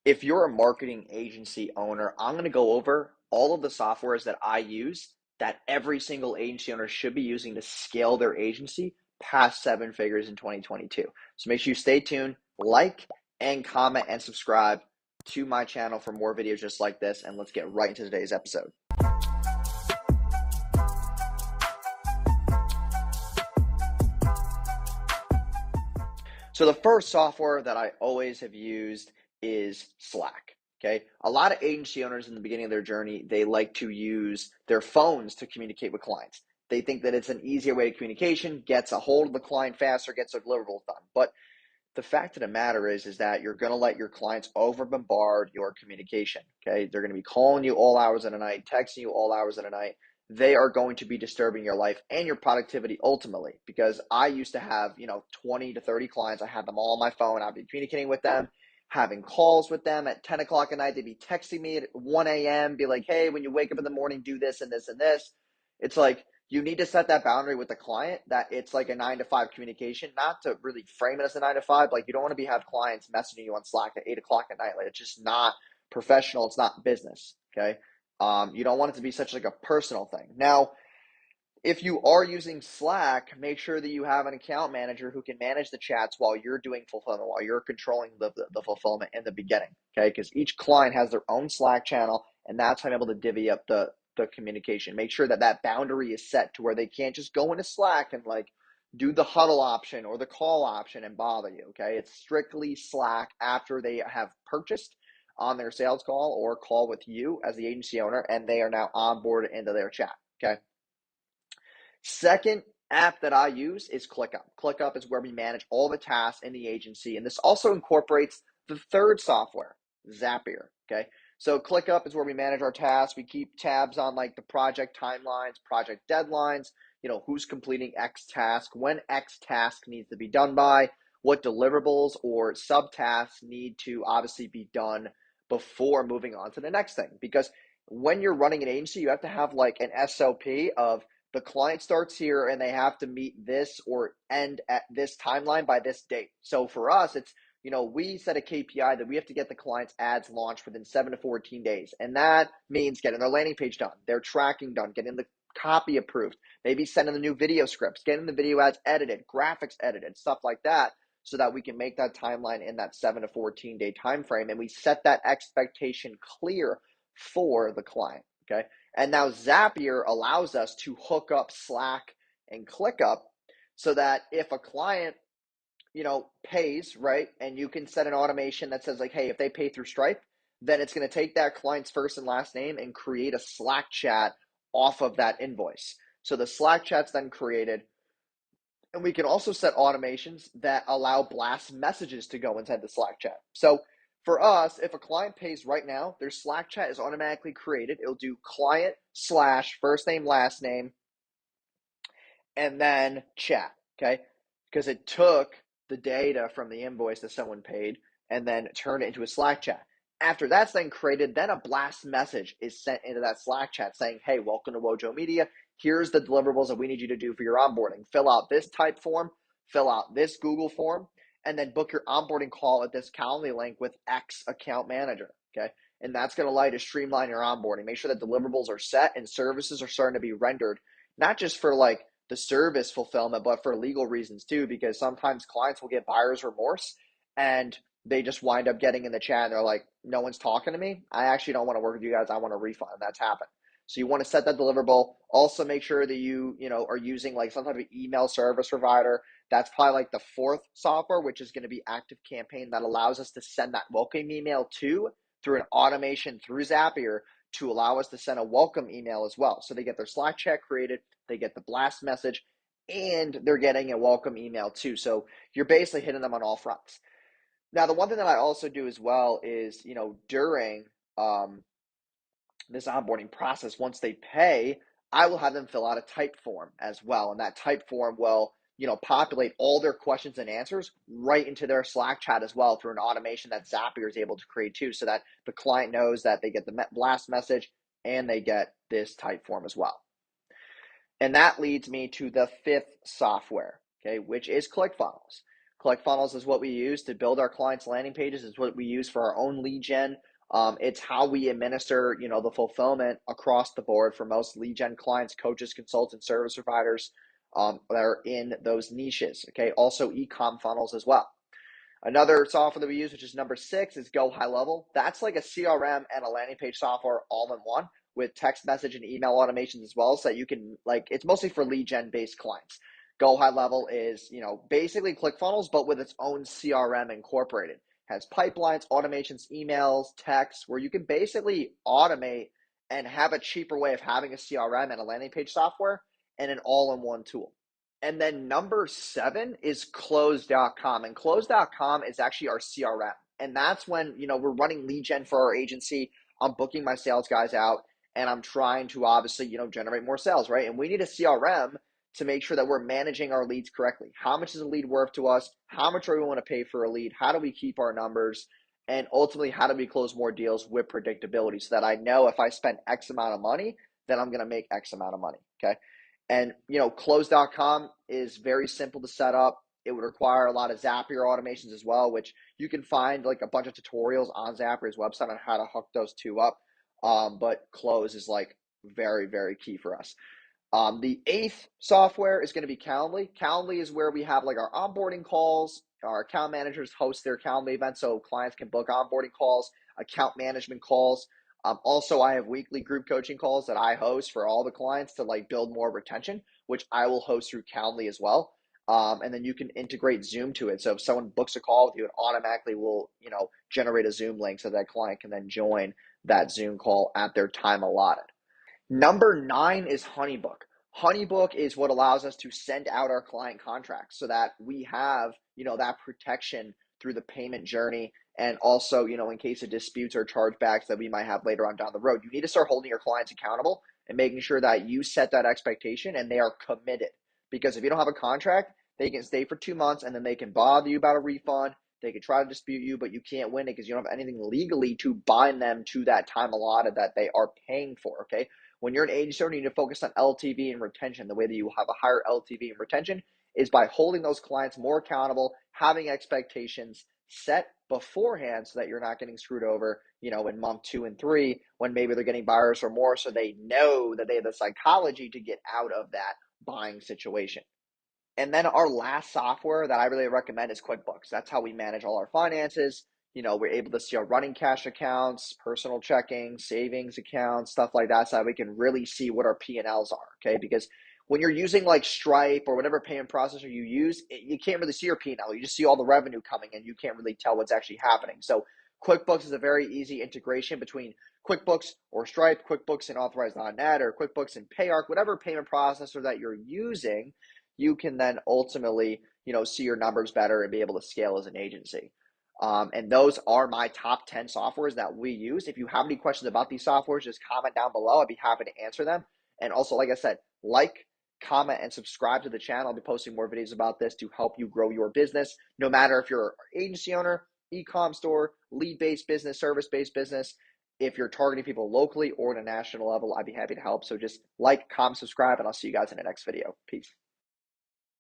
If you're a marketing agency owner, I'm going to go over all of the softwares that I use that every single agency owner should be using to scale their agency past 7 figures in 2022. So make sure you stay tuned, like and comment and subscribe to my channel for more videos just like this. And let's get right into today's episode. So the first software that I always have used is Slack. Okay. A lot of agency owners in the beginning of their journey, they like to use their phones to communicate with clients. They think that it's an easier way of communication, gets a hold of the client faster, gets their deliverables done. But the fact of the matter is that you're going to let your clients over bombard your communication. Okay. They're going to be calling you all hours of the night, texting you all hours of the night. They are going to be disturbing your life and your productivity ultimately, because I used to have, 20 to 30 clients. I had them all on my phone. I'd be communicating with them, having calls with them at 10 o'clock at night. They'd be texting me at 1 a.m., be like, hey, when you wake up in the morning, do this and this and this. It's like, you need to set that boundary with the client that it's like a 9 to 5 communication, not to really frame it as a 9 to 5. Like, you don't want to have clients messaging you on Slack at 8 o'clock at night. Like, it's just not professional. It's not business. Okay. You don't want it to be such like a personal thing. Now, if you are using Slack, make sure that you have an account manager who can manage the chats while you're doing fulfillment, while you're controlling the fulfillment in the beginning. Okay. Because each client has their own Slack channel, and that's how I'm able to divvy up the communication. Make sure that that boundary is set to where they can't just go into Slack and like do the huddle option or the call option and bother you. Okay. It's strictly Slack after they have purchased on their sales call or call with you as the agency owner, and they are now onboarded into their chat. Okay. Second app that I use is ClickUp. ClickUp is where we manage all the tasks in the agency, and this also incorporates the third software, Zapier. Okay. So ClickUp is where we manage our tasks. We keep tabs on like the project timelines, project deadlines, who's completing X task, when X task needs to be done by, what deliverables or subtasks need to obviously be done before moving on to the next thing. Because when you're running an agency, you have to have like an SOP of the client starts here and they have to meet this or end at this timeline by this date. So for us, it's, we set a KPI that we have to get the client's ads launched within 7 to 14 days. And that means getting their landing page done, their tracking done, getting the copy approved, maybe sending the new video scripts, getting the video ads edited, graphics edited, stuff like that, so that we can make that timeline in that 7 to 14 day time frame. And we set that expectation clear for the client. Okay. And now Zapier allows us to hook up Slack and ClickUp so that if a client pays, right, and you can set an automation that says like, hey, if they pay through Stripe, then it's going to take that client's first and last name and create a Slack chat off of that invoice. So the Slack chat's then created, and we can also set automations that allow blast messages to go inside the Slack chat. So for us, if a client pays right now, their Slack chat is automatically created. It'll do client / first name, last name, and then chat, okay? Because it took the data from the invoice that someone paid and then turned it into a Slack chat. After that's then created, then a blast message is sent into that Slack chat saying, hey, welcome to Wojo Media. Here's the deliverables that we need you to do for your onboarding. Fill out this type form, fill out this Google form, and then book your onboarding call at this Calendly link with X account manager, okay? And that's going to allow you to streamline your onboarding. Make sure that deliverables are set and services are starting to be rendered, not just for like the service fulfillment, but for legal reasons too, because sometimes clients will get buyer's remorse and they just wind up getting in the chat and they're like, no one's talking to me. I actually don't want to work with you guys. I want a refund. That's happened. So you want to set that deliverable. Also make sure that you are using like some type of email service provider. That's probably like the fourth software, which is going to be ActiveCampaign, that allows us to send that welcome email through an automation through Zapier to allow us to send a welcome email as well. So they get their Slack chat created, they get the blast message, and they're getting a welcome email too. So you're basically hitting them on all fronts. Now, the one thing that I also do as well is, during this onboarding process, once they pay, I will have them fill out a type form as well. And that type form will, populate all their questions and answers right into their Slack chat as well through an automation that Zapier is able to create too, so that the client knows that they get the blast message and they get this type form as well. And that leads me to the fifth software, okay, which is ClickFunnels. ClickFunnels is what we use to build our clients' landing pages. It's what we use for our own lead gen. It's how we administer, the fulfillment across the board for most lead gen clients, coaches, consultants, service providers that are in those niches. Okay, also e-com funnels as well. Another software that we use, which is number 6, is Go High Level. That's like a CRM and a landing page software all in one with text message and email automations as well. So that you can, it's mostly for lead gen based clients. Go High Level is, basically ClickFunnels, but with its own CRM incorporated. Has pipelines, automations, emails, text, where you can basically automate and have a cheaper way of having a CRM and a landing page software and an all-in-one tool. And then number 7 is close.com. And close.com is actually our CRM. And that's when, we're running lead gen for our agency. I'm booking my sales guys out and I'm trying to obviously, generate more sales, right? And we need a CRM to make sure that we're managing our leads correctly. How much is a lead worth to us? How much are we want to pay for a lead? How do we keep our numbers? And ultimately, how do we close more deals with predictability so that I know if I spend X amount of money, then I'm going to make X amount of money, okay? And, close.com is very simple to set up. It would require a lot of Zapier automations as well, which you can find like a bunch of tutorials on Zapier's website on how to hook those two up. But close is very, very key for us. The 8th software is going to be Calendly. Calendly is where we have our onboarding calls. Our account managers host their Calendly events so clients can book onboarding calls, account management calls. Also, I have weekly group coaching calls that I host for all the clients to build more retention, which I will host through Calendly as well. And then you can integrate Zoom to it. So if someone books a call with you, it automatically will, generate a Zoom link so that client can then join that Zoom call at their time allotted. Number 9 is HoneyBook. HoneyBook is what allows us to send out our client contracts so that we have, that protection through the payment journey. And also, in case of disputes or chargebacks that we might have later on down the road, you need to start holding your clients accountable and making sure that you set that expectation and they are committed. Because if you don't have a contract, they can stay for 2 months and then they can bother you about a refund. They can try to dispute you, but you can't win it because you don't have anything legally to bind them to that time allotted that they are paying for, okay? When you're an agency owner, you need to focus on LTV and retention. The way that you will have a higher LTV and retention is by holding those clients more accountable, having expectations set beforehand so that you're not getting screwed over, in month 2 and 3 when maybe they're getting buyers or more, so they know that they have the psychology to get out of that buying situation. And then our last software that I really recommend is QuickBooks. That's how we manage all our finances. We're able to see our running cash accounts, personal checking, savings accounts, stuff like that, so that we can really see what our P&Ls are, okay? Because when you're using Stripe or whatever payment processor you use, you can't really see your P&L. You just see all the revenue coming and you can't really tell what's actually happening. So QuickBooks is a very easy integration between QuickBooks or Stripe, QuickBooks and Authorize.net, or QuickBooks and PayArc, whatever payment processor that you're using. You can then ultimately, see your numbers better and be able to scale as an agency. And those are my top 10 softwares that we use. If you have any questions about these softwares, just comment down below. I'd be happy to answer them. And also, like I said, comment, and subscribe to the channel. I'll be posting more videos about this to help you grow your business. No matter if you're an agency owner, e-com store, lead-based business, service-based business, if you're targeting people locally or at a national level, I'd be happy to help. So just comment, subscribe, and I'll see you guys in the next video. Peace.